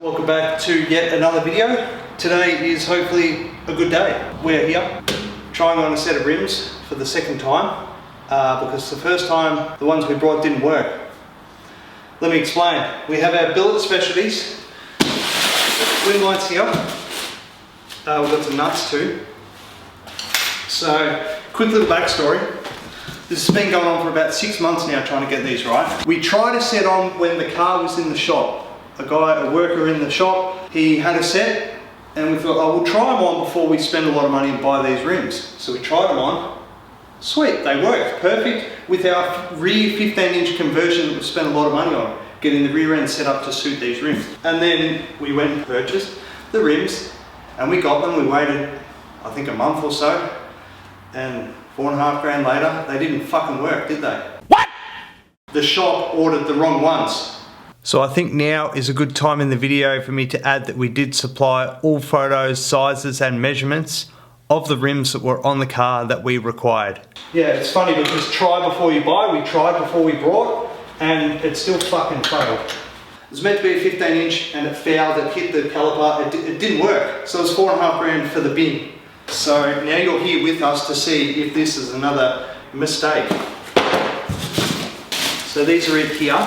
Welcome back to yet another video. Today is hopefully a good day. We're here trying on a set of rims for the second time because the first time the ones we brought didn't work. Let me explain. We have our Billet Specialties rim lights here. We've got some nuts too. So, quick little backstory. This has been going on for about 6 months now trying to get these right. We tried a set on when the car was in the shop. A worker in the shop, he had a set and we thought, oh, we'll try them on before we spend a lot of money and buy these rims. So we tried them on. Sweet, they worked. Perfect with our rear 15-inch conversion that we spent a lot of money on, getting the rear end set up to suit these rims. And then we went and purchased the rims and we got them. We waited, I think, a month or so, and $4.5 grand later, they didn't fucking work, did they? What? The shop ordered the wrong ones. So I think now is a good time in the video for me to add that we did supply all photos, sizes and measurements of the rims that were on the car that we required. Yeah, it's funny because try before you buy, we tried before we brought and it still fucking failed. It was meant to be a 15-inch and it failed, it hit the caliper, it didn't work. So it was $4.5 grand for the bin. So now you're here with us to see if this is another mistake. So these are it here.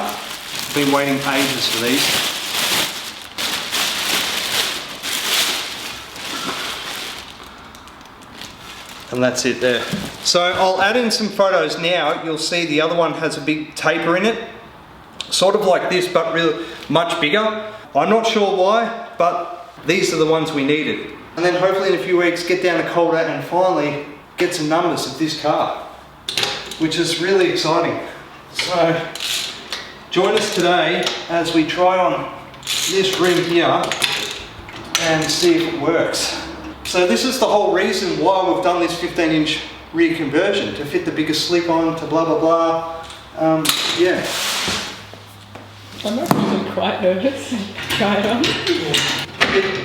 Been waiting ages for these. And that's it there. So I'll add in some photos now. You'll see the other one has a big taper in it. Sort of like this, but really much bigger. I'm not sure why, but these are the ones we needed. And then hopefully in a few weeks get down to Calder and finally get some numbers of this car, which is really exciting. So join us today as we try on this rim here and see if it works. So this is the whole reason why we've done this 15-inch rear conversion, to fit the bigger slip on, to blah blah blah. Yeah. I'm not really quite nervous. Try it on.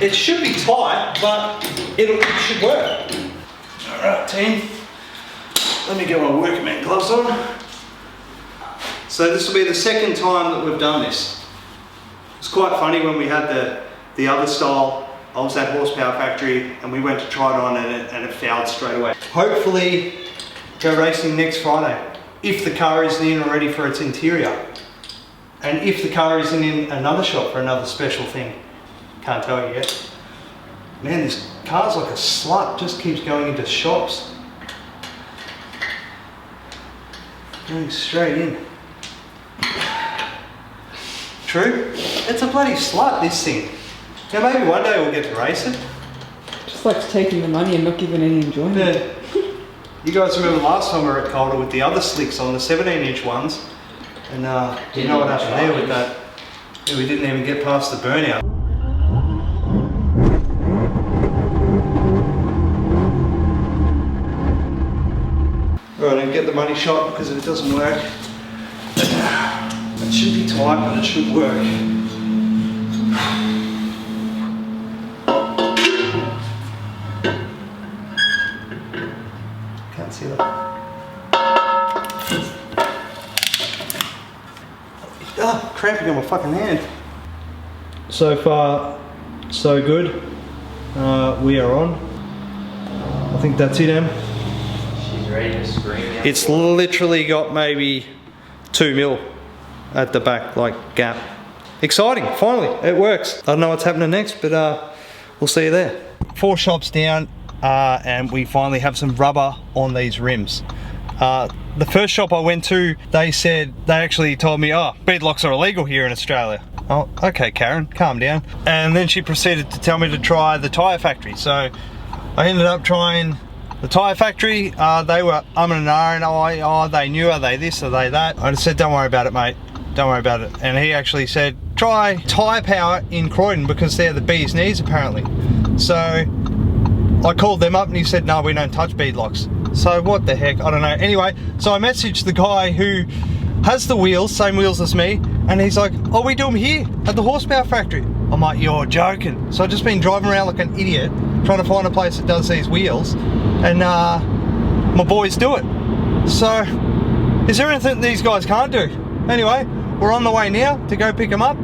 It should be tight, but it should work. Alright team, let me get my workman gloves on. So this will be the second time that we've done this. It's quite funny when we had the other style. I was at Horsepower Factory and we went to try it on and it fouled straight away. Hopefully go racing next Friday, if the car isn't in already for its interior. And if the car isn't in another shop for another special thing. Can't tell you yet. Man, this car's like a slut, just keeps going into shops. Going straight in. True? It's a bloody slut, this thing. Now maybe one day we'll get to race it. Just likes taking the money and not giving any enjoyment. Yeah. You guys remember last time we were at Calder with the other slicks on, the 17-inch ones. And you know what happened there with that? Yeah, we didn't even get past the burnout. Alright, and get the money shot because if it doesn't work, it should be tight, but it should work. Can't see that. Ah, cramping on my fucking hand. So far, so good. We are on. I think that's it, Em. She's ready to scream out. It's literally got maybe 2 mil at the back, like gap. Exciting, finally, it works. I don't know what's happening next, but we'll see you there. 4 shops down and we finally have some rubber on these rims. The first shop I went to, they actually told me, oh, bead locks are illegal here in Australia. Oh, okay Karen, calm down. And then she proceeded to tell me to try the Tyre factory. So I ended up trying the Tyre factory. They were and ahhing, oh, they knew, are they this, are they that? I just said, don't worry about it, mate. Don't worry about it. And he actually said, try Tyre Power in Croydon because they're the bee's knees apparently. So I called them up and he said, no, we don't touch bead locks. So what the heck, I don't know. Anyway, so I messaged the guy who has the wheels, same wheels as me, and he's like, oh, we do them here at the Horsepower Factory. I'm like, you're joking. So I've just been driving around like an idiot trying to find a place that does these wheels, and my boys do it. So is there anything these guys can't do? Anyway, we're on the way now to go pick them up.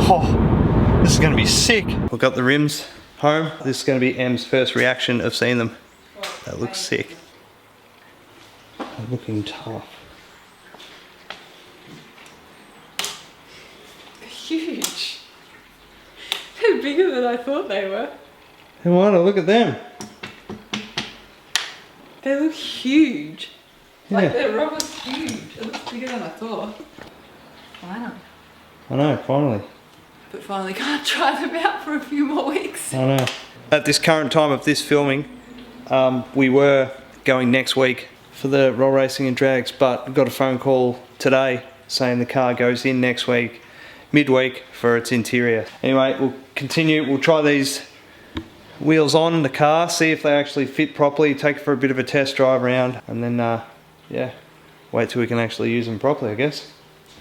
Oh, this is gonna be sick. We've got the rims home. This is gonna be Em's first reaction of seeing them. That looks sick. They're looking tough. Huge. They're bigger than I thought they were. Hey, Wanda, look at them. They look huge. Yeah. Like their rubber's huge. It looks bigger than I thought. Wow. I know, finally. But finally can't try them out for a few more weeks. I know. At this current time of this filming, we were going next week for the roll racing and drags, but got a phone call today saying the car goes in next week, midweek, for its interior. Anyway, we'll continue. We'll try these wheels on the car, see if they actually fit properly, take it for a bit of a test drive around, and then, yeah, wait till we can actually use them properly, I guess.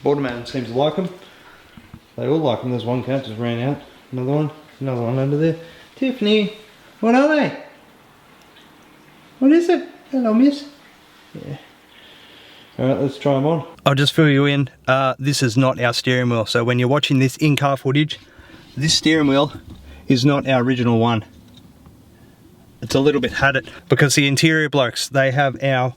Borderman seems to like them. They all like them. There's one cat just ran out. Another one under there. Tiffany, what are they? What is it? Hello, miss. Yeah. Alright, let's try them on. I'll just fill you in. This is not our steering wheel. So when you're watching this in-car footage, this steering wheel is not our original one. It's a little bit hatted because the interior blokes, they have our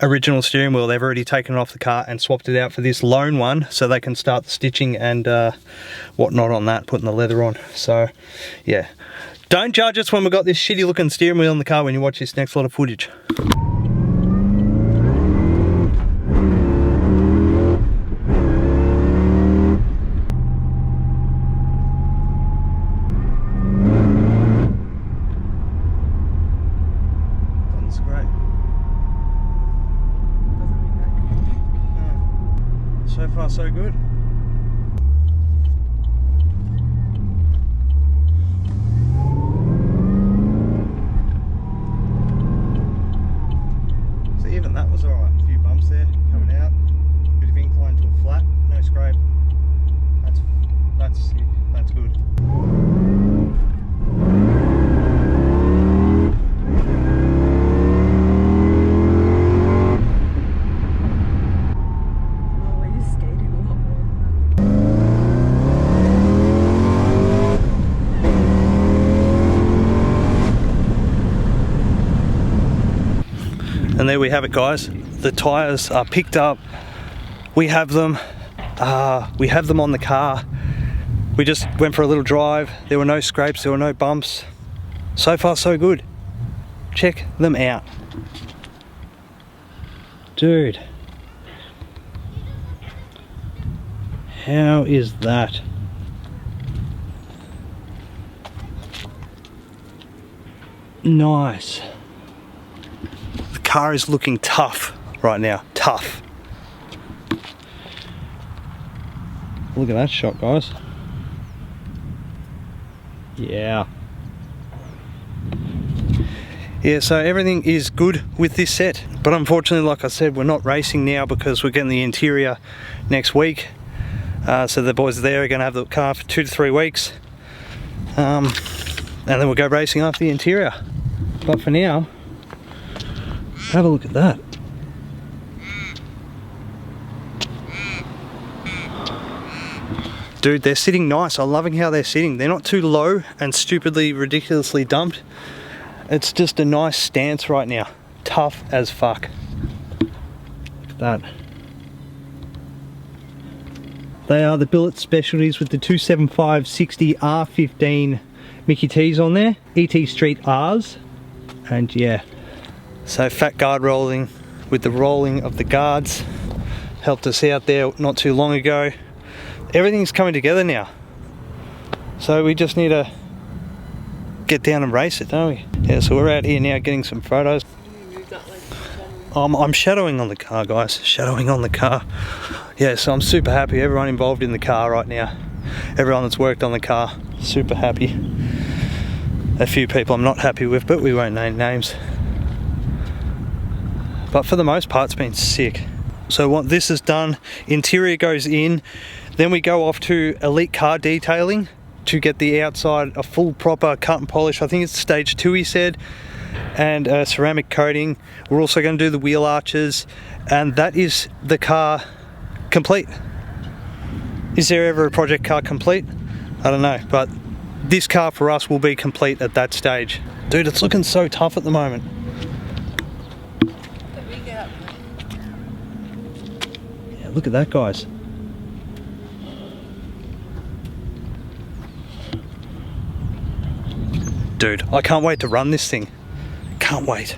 original steering wheel. They've already taken it off the car and swapped it out for this lone one so they can start the stitching and whatnot on that, putting the leather on. So yeah, don't judge us when we've got this shitty looking steering wheel in the car when you watch this next lot of footage. So far so good. So even that was alright. A few bumps there coming out. Bit of incline to a flat, no scrape. That's sick. That's good. And there we have it, guys. The tyres are picked up. We have them. We have them on the car. We just went for a little drive. There were no scrapes, there were no bumps. So far so good. Check them out. Dude. How is that? Nice. The car is looking tough right now. Tough. Look at that shot, guys. Yeah. Yeah, so everything is good with this set, but unfortunately, like I said, we're not racing now because we're getting the interior next week. So the boys there are going to have the car for 2 to 3 weeks, and then we'll go racing after the interior. But for now, have a look at that. Dude, they're sitting nice. I'm loving how they're sitting. They're not too low and stupidly, ridiculously dumped. It's just a nice stance right now. Tough as fuck. Look at that. They are the Billet Specialties with the 275/60 R15 Mickey T's on there. ET Street R's. And yeah. So fat guard rolling with the rolling of the guards. Helped us out there not too long ago. Everything's coming together now. So we just need to get down and race it, don't we? Yeah, so we're out here now getting some photos. I'm shadowing on the car, guys. Shadowing on the car. Yeah, so I'm super happy. Everyone involved in the car right now. Everyone that's worked on the car, super happy. A few people I'm not happy with, but we won't name names. But for the most part, it's been sick. So what this has done, interior goes in, then we go off to elite car detailing to get the outside a full proper cut and polish. I think it's stage 2, he said, and ceramic coating. We're also going to do the wheel arches, and that is the car complete. Is there ever a project car complete? I don't know, but this car for us will be complete at that stage. Dude, it's looking so tough at the moment. Yeah, look at that, guys. Dude, I can't wait to run this thing. Can't wait.